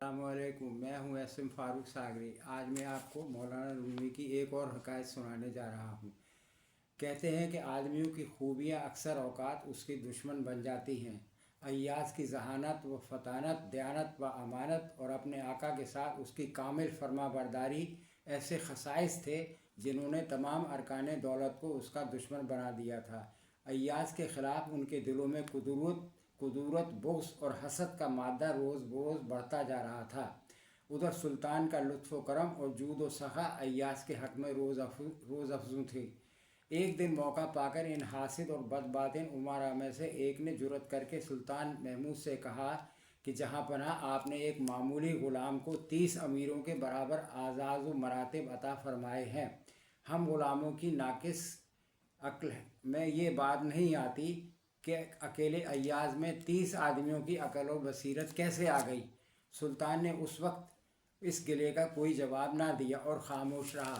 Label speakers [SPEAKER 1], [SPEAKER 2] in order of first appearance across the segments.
[SPEAKER 1] अस्सलामुअलैकुम। मैं हूं एसएम फारूक सागरी। आज मैं आपको मौलाना रूमी की एक और हकायत सुनाने जा रहा हूं। कहते हैं कि आदमियों की खूबियां अक्सर औकात उसकी दुश्मन बन जाती हैं। अय्याज की जहानत व फतानत, दयानत व अमानत और अपने आका के साथ उसकी कामिल फरमाबरदारी ऐसे खसाइस थे जिन्होंने तमाम अरकान दौलत को उसका दुश्मन बना दिया था। अय्याज के ख़िलाफ़ उनके दिलों में कुदूरत, बुग़्ज़ और हसद का मादा रोज़ बरोज़ बढ़ता जा रहा था। उधर सुल्तान का लुत्फ़ व करम और जूद व सखा अय्याज के हक़ में रोज़ अफजू थे। एक दिन मौका पाकर इन हासिद और बदबातिन उमरा में से एक ने जुर्रत करके सुल्तान महमूद से कहा कि जहाँ पनाह, आपने एक मामूली ग़ुलाम को 30 अमीरों के बराबर आज़ाज़ व मरातिब अता फ़रमाए हैं। हम ग़ुलामों की नाकिस अक्ल में ये बात नहीं आती कि अकेले अय्याज में 30 आदमियों की अकल व बसीरत कैसे आ गई। सुल्तान ने उस वक्त इस गिले का कोई जवाब ना दिया और ख़ामोश रहा।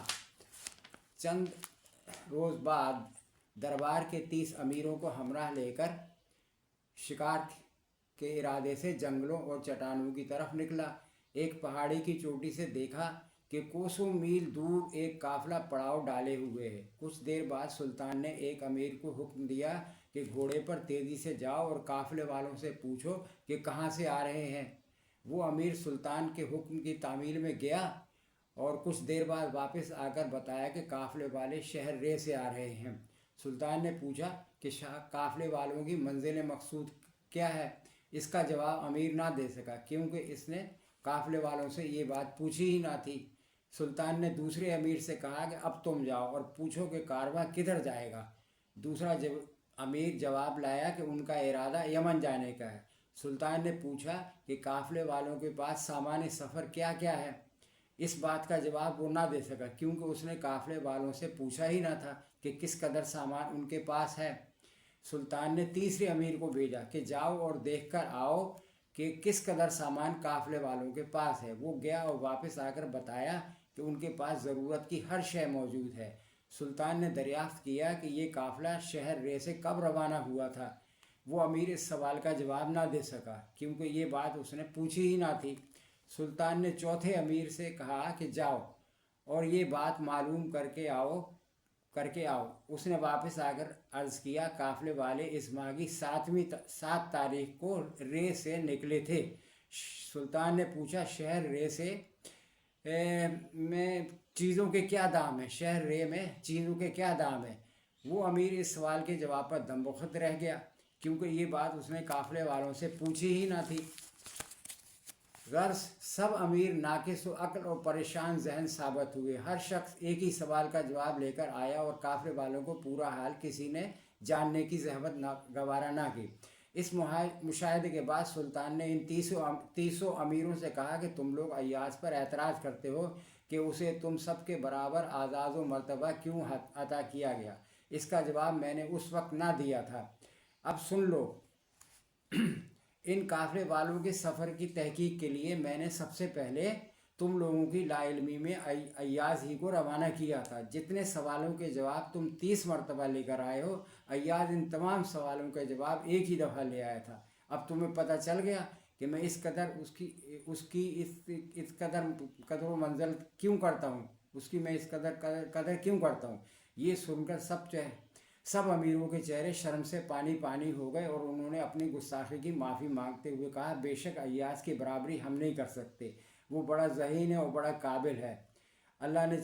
[SPEAKER 1] चंद रोज़ बाद दरबार के 30 अमीरों को हमराह लेकर शिकार के इरादे से जंगलों और चट्टानों की तरफ निकला। एक पहाड़ी की चोटी से देखा कि कोसों मील दूर एक काफ़िला पड़ाव डाले हुए है। कुछ देर बाद सुल्तान ने एक अमीर को हुक्म दिया कि घोड़े पर तेज़ी से जाओ और काफ़िले वालों से पूछो कि कहाँ से आ रहे हैं। वो अमीर सुल्तान के हुक्म की तामील में गया और कुछ देर बाद वापस आकर बताया कि काफ़िले वाले शहर रे से आ रहे हैं। सुल्तान ने पूछा कि काफ़िले वालों की मंजिल मकसूद क्या है। इसका जवाब अमीर ना दे सका क्योंकि इसने काफ़िले वालों से ये बात पूछी ही ना थी। सुल्तान ने दूसरे अमीर से कहा कि अब तुम जाओ और पूछो कि कारवां किधर जाएगा। दूसरा अमीर जवाब लाया कि उनका इरादा यमन जाने का है। सुल्तान ने पूछा कि काफ़िले वालों के पास सामान्य सफ़र क्या क्या है। इस बात का जवाब वो ना दे सका क्योंकि उसने काफ़िले वालों से पूछा ही ना था कि किस कदर सामान उनके पास है। सुल्तान ने तीसरे अमीर को भेजा कि जाओ और देख कर आओ कि किस कदर सामान काफ़िले वालों के पास है। वो गया और वापस आकर बताया कि उनके पास ज़रूरत की हर शय मौजूद है। सुल्तान ने दरियाफ़्त किया कि ये काफ़िला शहर रे से कब रवाना हुआ था। वो अमीर इस सवाल का जवाब ना दे सका क्योंकि ये बात उसने पूछी ही ना थी। सुल्तान ने चौथे अमीर से कहा कि जाओ और ये बात मालूम करके आओ। उसने वापस आकर अर्ज़ किया, काफ़िले वाले इस माह की 7 तारीख को रे से निकले थे। सुल्तान ने पूछा, शहर रे से में चीज़ों के क्या दाम है? शहर रे में चीज़ों के क्या दाम है? वो अमीर इस सवाल के जवाब पर दमबख्त रह गया क्योंकि ये बात उसने काफ़िले वालों से पूछी ही ना थी। गर्ज सब अमीर नाकिस व अक्ल और परेशान जहन साबित हुए। हर शख्स एक ही सवाल का जवाब लेकर आया और काफ़िले वालों को पूरा हाल किसी ने जानने की ज़हमत गवारा ना की। इस मुशाहिदे के बाद सुल्तान ने इन तीसों अमीरों से कहा कि तुम लोग अय्याज पर एतराज़ करते हो कि उसे तुम सब के बराबर आज़ाद व मर्तबा क्यों अता किया गया। इसका जवाब मैंने उस वक्त ना दिया था। अब सुन लो। इन काफ़िले वालों के सफ़र की तहकीक के लिए मैंने सबसे पहले तुम लोगों की लाइल्मी में अय्याज ही को रवाना किया था। जितने सवालों के जवाब तुम 30 मरतबा लेकर आए हो, अय्याज इन तमाम सवालों के जवाब एक ही दफ़ा ले आया था। अब तुम्हें पता चल गया कि मैं इस कदर इस कदर मंजिल क्यों करता हूँ, उसकी मैं इस कदर क्यों करता हूँ। ये सुनकर सब अमीरों के चेहरे शर्म से पानी पानी हो गए और उन्होंने अपनी गुस्ताखी की माफ़ी मांगते हुए कहा, बेशक अय्याज की बराबरी हम नहीं कर सकते। वो बड़ा ज़हीन है और बड़ा काबिल है। अल्लाह ने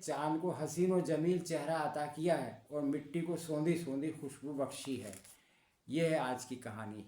[SPEAKER 1] चाँद को हसीन और जमील चेहरा अता किया है और मिट्टी को सौंधी सौंधी खुशबू बख्शी है। ये है आज की कहानी।